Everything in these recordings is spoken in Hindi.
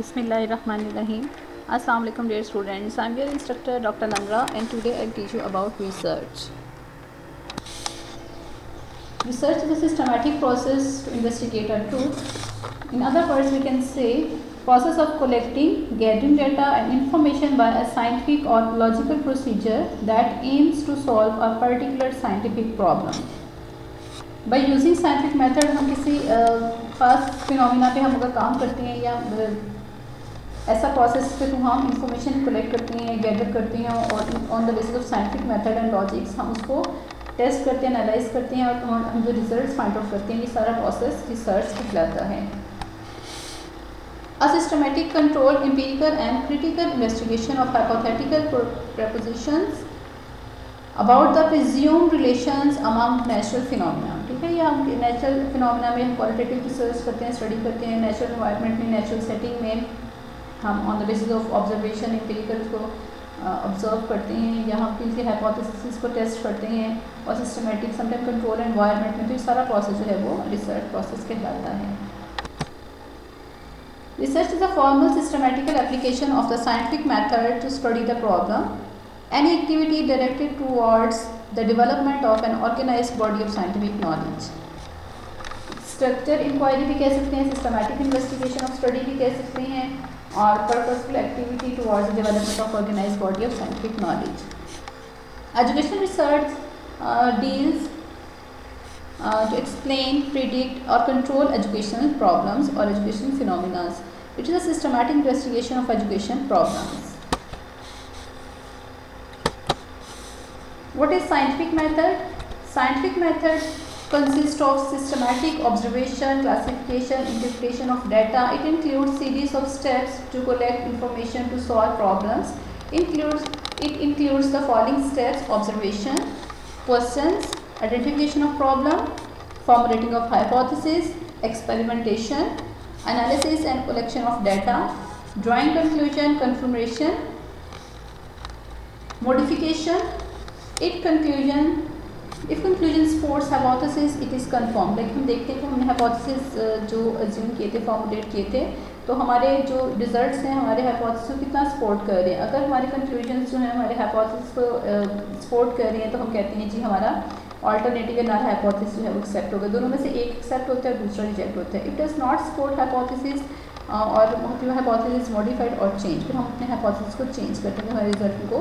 Bismillahirrahmanirrahim. Assalamu alaikum dear students. I am your instructor Dr. Namra and today I will teach you about research. Research is a systematic process to investigate a truth. In other words, we can say process of collecting, gathering data and information by a scientific or logical procedure that aims to solve a particular scientific problem. By using scientific method हम किसी खास फिनोमिना पे हम अगर काम करते हैं या ऐसा प्रोसेस के थ्रू हम इंफॉर्मेशन कलेक्ट करते हैं, गैदर करते हैं और on the basis of scientific method and logics हम उसको टेस्ट करते हैं, एनालाइज करते हैं और हम जो रिजल्ट्स फाइंड आउट करते हैं, ये सारा प्रोसेस रिसर्च कहलाता है. A systematic, controlled, empirical and critical investigation of hypothetical propositions about the presumed relations among natural phenomena. ठीक है, या हम नेचुरल फिनोमिना में हम क्वालिटेटिव रिसर्च करते हैं, स्टडी करते हैं, नेचुरल एनवायरनमेंट में, नेचुरल सेटिंग में हम on the basis of observation empirical को ऑब्जर्व करते हैं या हम किसी हाइपोथेसिस को टेस्ट करते हैं और सिस्टमेटिक समटाइम कंट्रोल एनवायरनमेंट में, तो ये सारा प्रोसेस जो है वो रिसर्च प्रोसेस कहलाता है. Research is a formal systematical application of the scientific method to study the problem. Any activity directed towards the development of an organized body of scientific knowledge. Structured inquiry भी कह सकते हैं, systematic investigation of study भी कह सकते हैं और purposeful activity towards the development of organized body of scientific knowledge. Educational research deals to explain, predict or control educational problems or educational phenomena. It is a systematic investigation of education problems. What is scientific method? Scientific method consists of systematic observation, classification, interpretation of data. It includes series of steps to collect information to solve problems. It includes the following steps: observation, questions, identification of problem, formulating of hypothesis, experimentation, analysis and collection of data, drawing conclusion, confirmation, modification. If conclusion supports hypothesis, it is confirmed. Like हम देखते हैं कि हमने hypothesis जो assume किए थे, formulate किए थे, तो हमारे जो results हैं हमारे hypothesis को कितना support कर रहे हैं. अगर हमारे conclusions जो हैं हमारे hypothesis को support कर रहे हैं तो हम कहते हैं जी हमारा alternative या null hypothesis जो है वो accept होगा. दोनों में से एक accept होता है, दूसरा reject होता है. It does not support hypothesis और hypothesis modified और change. फिर हम अपने hypothesis को change करते हैं, हमारे result को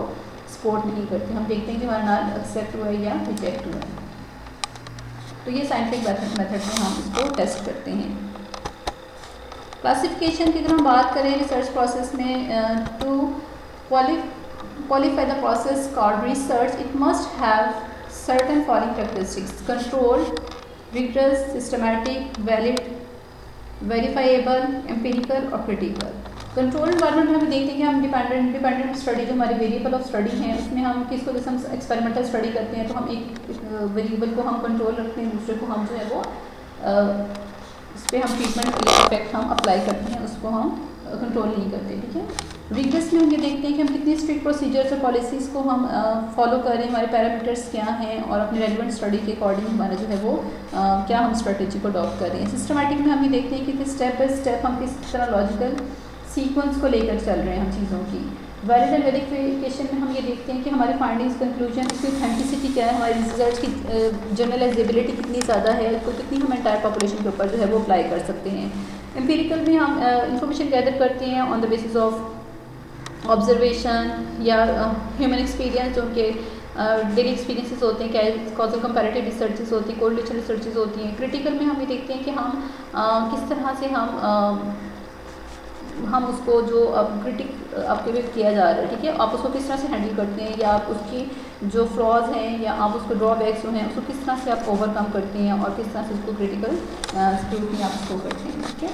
सपोर्ट नहीं करते. हम देखते हैं कि हमारा नाल एक्सेप्ट हुआ है या रिजेक्ट हुआ है. तो ये साइंटिफिक मेथड में हम इसको टेस्ट करते हैं. क्लासिफिकेशन की अगर हम बात करें रिसर्च प्रोसेस में, to qualify the process called research, it must have certain following characteristics: control, rigorous, systematic, valid, verifiable, empirical और क्रिटिकल. कंट्रोल इन्वायरमेंट में हम देखते हैं कि हम इंडिपेंडेंट स्टडी जो हमारे वेरिएबल ऑफ स्टडी हैं उसमें हम किसको, जैसे हम एक्सपेरिमेंटल स्टडी करते हैं तो हम एक वेरिएबल को हम कंट्रोल रखते हैं, दूसरे को हम जो है वो उस पर हम ट्रीटमेंट इफेक्ट हम अप्लाई करते हैं, उसको हम कंट्रोल नहीं करते. ठीक है. रिगरस में हम ये देखते हैं कि हम कितनी स्ट्रिक्ट प्रोसीजर्स और पॉलिसीज़ को हम फॉलो कर रहे हैं, हमारे पैरामीटर्स क्या हैं और अपने रेलिवेंट स्टडी के अकॉर्डिंग हमारा जो है वो क्या हम स्ट्रेटेजी को अडॉप्ट कर रहे हैं. सिस्टमैटिक में हम ये देखते हैं कि स्टेप बाय स्टेप हम किस तरह लॉजिकल सीक्वेंस को लेकर चल रहे हैं हम चीज़ों की. वैलिड एंड वेरिफिकेशन में हम ये देखते हैं कि हमारे फाइंडिंग्स, कंक्लूजन, इसकी ऑथेंटिसिटी क्या है, हमारे रिजल्ट की जनरलाइजेबिलिटी कितनी ज़्यादा है, इसको कितनी हम एंटायर पॉपुलेशन के ऊपर जो है वो अप्लाई कर सकते हैं. एम्पिरिकल में हम इंफॉर्मेशन गैदर करते हैं on the basis of observation या ह्यूमन एक्सपीरियंस, जो कि डेली एक्सपीरियंसेस होते हैं, क्या कॉजल कंपैरेटिव रिसर्चेस होती हैं, कोरिलेशन रिसर्चेस होती हैं. क्रिटिकल में हम ये देखते हैं कि हम किस तरह से हम उसको जो अब क्रिटिक आपके भी किया जा रहा है, ठीक है, आप उसको किस तरह से हैंडल करते हैं या आप उसकी जो फ्लॉज हैं या आप उसको ड्रॉबैक्स जो हैं उसको किस तरह से आप ओवरकम करते हैं और किस तरह से उसको क्रिटिकल स्क्रूटनी आप उसको करते हैं. ठीक है.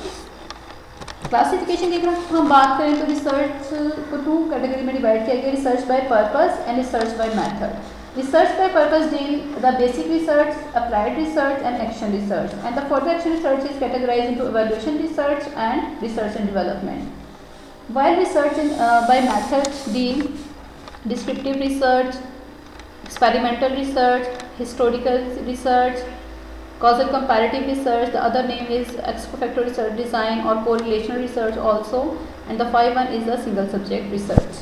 क्लासिफिकेशन की अगर हम बात करें तो रिसर्च को 2 कैटेगरी में डिवाइड किया गया: research by purpose and research by method. Research by purpose deal the basic research, applied research and action research, and the further action research is categorized into evaluation research and research and development. While research by method deal descriptive research, experimental research, historical research, causal comparative research, the other name is ex-post-facto research design or correlational research also, and the 5 one is the single subject research.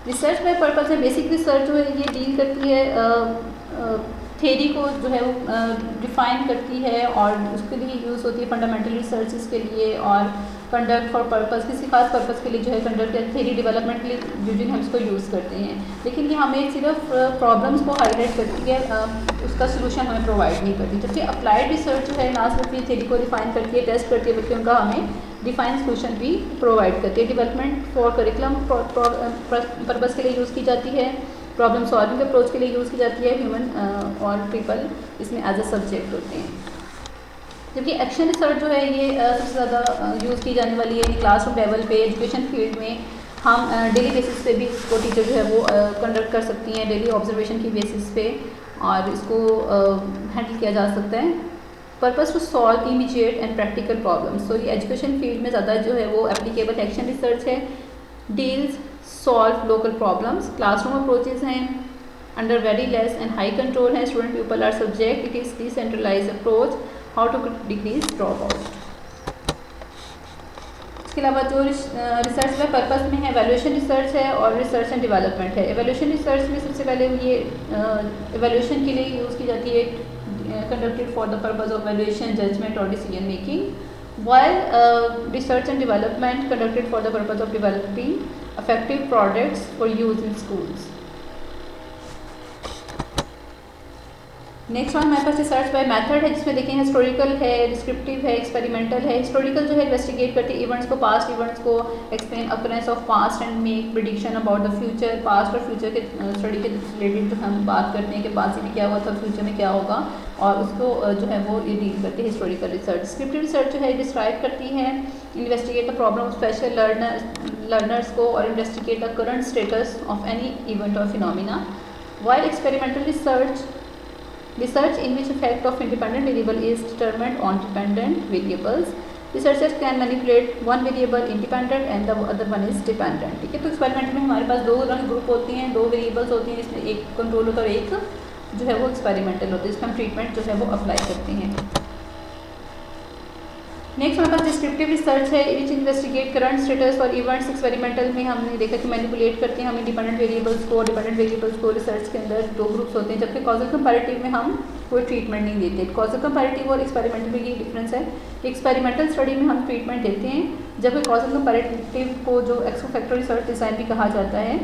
Research by purpose है, बेसिक रिसर्च जो है ये डील करती है थेरी को जो है वो डिफाइन करती है और उसके लिए यूज़ होती है फंडामेंटल रिसर्चेस के लिए और कंडक्ट फॉर पर्पस, किसी खास पर्पस के लिए जो है कंडक्ट या थेरी डेवलपमेंट के लिए यूजली हम इसको यूज़ करते हैं। लेकिन ये हमें सिर्फ प्रॉब्लम्स को हाईलाइट करती है, उसका सोल्यूशन हमें प्रोवाइड नहीं करती। जबकि अप्लाइड रिसर्च जो है ना सिर्फ ये थेरी को डिफाइन करती है, टेस्ट करती है, बल्कि उनका हमें डिफाइन सोल्यूशन भी प्रोवाइड करती है। डेवलपमेंट फॉर करिकुलम पर्पस के लिए यूज़ की जाती है, प्रॉब्लम सॉल्विंग अप्रोच के लिए यूज़ की जाती है, ह्यूमन और पीपल इसमें एज अ सब्जेक्ट होते हैं। जबकि एक्शन रिसर्च जो है ये सबसे ज़्यादा यूज़ की जाने वाली है क्लासरूम लेवल पे, एजुकेशन फील्ड में हम डेली बेसिस पे भी इसको टीचर जो है वो कंडक्ट कर सकती हैं डेली ऑब्जर्वेशन की बेसिस पे और इसको हैंडल किया जा सकता है। Purpose to solve immediate and practical problems, तो ये एजुकेशन फील्ड में ज़्यादा जो है वो एप्लीकेबल एक्शन रिसर्च है। Deals solve local problems, classroom approaches हैं, under very less and high control है, student people are subject, it is decentralise approach, how to decrease drop out. इसके अलावा जो रिसर्च बाय पर्पस में है एवेल्यूशन रिसर्च है और रिसर्च एंड डेवलपमेंट है। एवेल्यूशन रिसर्च में सबसे पहले ये एवेल्यूशन के लिए यूज़ की जाती है, conducted for the purpose of evaluation, judgment or decision making, while research and development conducted for the purpose of developing effective products for use in schools. Next one हमारे पास रिसर्च बाय मेथड है, जिसमें देखें हिस्टोरिकल है, डिस्क्रिप्टिव है, एक्सपेरिमेंटल है। हिस्टोरिकल जो है इन्वेस्टिगेट करती है इवेंट्स को, पास्ट इवेंट्स को, explain occurrence of past and make prediction about the future. Past और फ्यूचर के स्टडी के रिलेटेड जो हम बात करते हैं कि पास्ट में क्या हुआ था, फ्यूचर में क्या होगा, और उसको जो है वो ये डील करती है हिस्टोरिकल रिसर्च। डिस्क्रिप्टिव रिसर्च जो है डिस्क्राइब करती है, investigate the problem of special learners को और investigate the current status of any event और phenomena. While experimental research in which effect of independent variable is determined on dependent variables. Researchers can manipulate one variable independent and the other one is dependent. ठीक है, तो एक्सपेरिमेंट में हमारे पास दो ग्रुप होती हैं, दो वेरिएबल्स होती हैं, इसमें एक कंट्रोल होता है और एक जो है वो एक्सपेरिमेंटल होता है, इसमें हम ट्रीटमेंट जो है वो अप्लाई करते हैं। नेक्स्ट हमारे पास डिस्क्रिप्टिव रिसर्च है, विच इन्वेस्टिगेट करंट स्टेटस और इवेंट्स। एक्सपेरिमेंटल में हमने देखा कि मैनिपुलेट करते हैं हम इंडिपेंडेंट वेरिएबल्स को, डिपेंडेंट वेरिएबल्स को। रिसर्च के अंदर दो ग्रुप्स होते हैं, जबकि कॉजल कंपैरेटिव में हम कोई ट्रीटमेंट नहीं देते। कॉजल कंपैरेटिव और एक्सपेरिमेंटल में ये डिफरेंस है, एक्सपेरिमेंटल स्टडी में हम ट्रीटमेंट देते हैं, जबकि कॉजल कंपैरेटिव को जो एक्स-पोस्ट-फैक्टो रिसर्च डिज़ाइन भी कहा जाता है,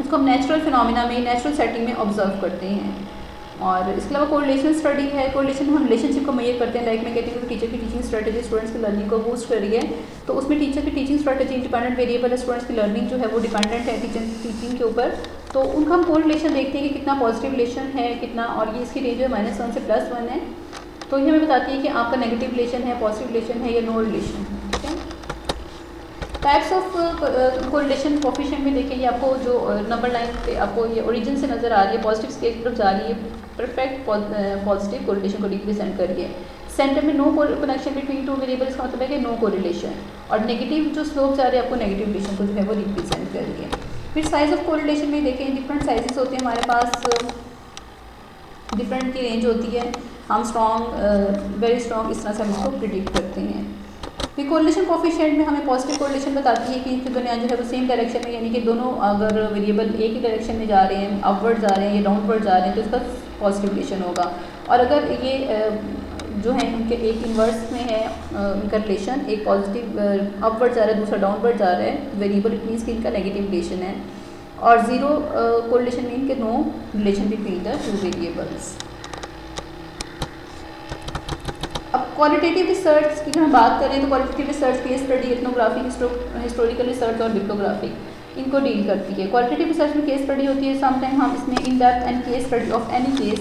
इसको हम नेचुरल फिनोमिना में, नेचुरल सेटिंग में ऑब्जर्व करते हैं। और इसके अलावा कोरिलेशन स्टडी है, कोरिलेशन में हम रिलेशनशिप को मेजर करते हैं। लाइक मैं कहती हूँ कि टीचर की टीचिंग स्ट्रेटजी स्टूडेंट्स की लर्निंग को बूस्ट कर रही है, तो उसमें टीचर की टीचिंग स्ट्रेटजी इंडिपेंडेंट वेरिएबल है, स्टूडेंट्स की लर्निंग जो है वो डिपेंडेंट है टीचर की टीचिंग के ऊपर, तो उनका हम कोरिलेशन देखते हैं कि कितना पॉजिटिव रिलेशन है, कितना, और ये इसकी रेंज है -1 से +1 है, तो ये हमें बताती है कि आपका नेगेटिव रिलेशन है, पॉजिटिव रिलेशन है या नो रिलेशन है। ठीक है, टाइप्स ऑफ कोरिलेशन कोफिशिएंट में देखिए, ये आपको जो नंबर लाइन पे आपको ये ओरिजिन से नज़र आ रही है, पॉजिटिव स्केल की तरफ जा रही है, परफेक्ट पॉजिटिव कोरिलेशन को रिप्रेजेंट कर रही है। सेंटर में no connection between two variables का मतलब है कि नो कोरिलेशन, और नेगेटिव जो स्लोप जा रही है आपको नेगेटिव रिलेशन को जो है वो रिप्रेजेंट कर रही है। फिर साइज ऑफ कोरिलेशन में देखें, डिफरेंट साइजेस होते हैं हमारे पास, डिफरेंट की रेंज होती है, हम स्ट्रॉन्ग, वेरी स्ट्रॉन्ग, इस तरह से हम इसको प्रिडिक्ट करते हैं। फिर कोरिलेशन कोफिशिएंट में हमें पॉजिटिव कोरिलेशन बताती है कि इनकी दुनिया जो है वो सेम डायरेक्शन में, यानी कि दोनों अगर वेरिएबल एक ही डायरेक्शन में जा रहे हैं, अपवर्ड जा रहे हैं या डाउनवर्ड जा रहे हैं, तो इसका पॉजिटिव रिलेशन होगा। और अगर ये जो है उनके एक इन्वर्स में है उनका रिलेशन, एक पॉजिटिव अपवर्ड जा रहा है, दूसरा डाउनवर्ड जा रहा है वेरिएबल, इट मीन्स कि इनका नेगेटिव रिलेशन है। और ज़ीरो कोरिलेशन मीन के no relation between the two variables. अब क्वालिटेटिव रिसर्च की हम बात करें तो qualitative research case study, ethnography, historical research और बिब्लियोग्राफिक इनको डील करती है। क्वालिटेटिव रिसर्च में केस स्टडी होती है, समटाइम हम इसमें in depth and case study of any case,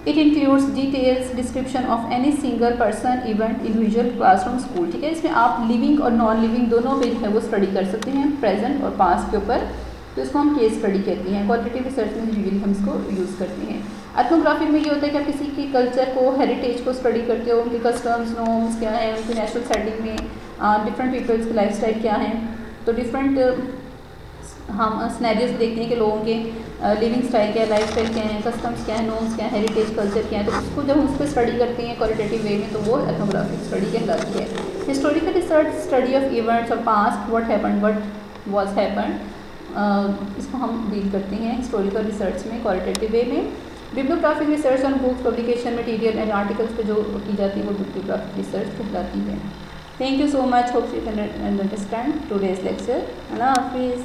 it includes details description of any single person, event, individual, classroom, school. ठीक है, इसमें आप लिविंग और नॉन लिविंग दोनों पे जो है वो स्टडी कर सकते हैं, प्रेजेंट और पास्ट के ऊपर, तो इसको हम केस स्टडी कहते हैं। क्वालिटेटिव रिसर्च में यूजुअली हम इसको यूज़ करते हैं। एथनोग्राफी में ये होता है कि आप किसी की कल्चर को, हेरिटेज को स्टडी करते हो, उनके कस्टम्स, नॉर्म्स क्या हैं, उनकी नेचुरल सेटिंग में डिफरेंट पीपल्स की लाइफस्टाइल क्या हैं, तो डिफरेंट हम स्नैरियोज देखते हैं कि लोगों के लिविंग स्टाइल क्या है, लाइफ स्टाइल क्या है, कस्टम्स क्या है, नॉर्म्स क्या है, हेरिटेज कल्चर क्या है, तो उसको जब हम उस पर स्टडी करते हैं क्वालिटेटिव वे में तो वो एथनोग्राफिक स्टडी कहलाती है। Historical research study of events of past, what happened, what was happened, इसको हम डील करते हैं हिस्टोरिकल रिसर्च में क्वालिटेटिव वे में। Bibliographic research on books, publication material and articles पे जो की जाती है वो बिब्लियोग्राफिक रिसर्च कहलाती है। Thank you so much, hope you can understand today's lecture. अल्लाह हाफिज़।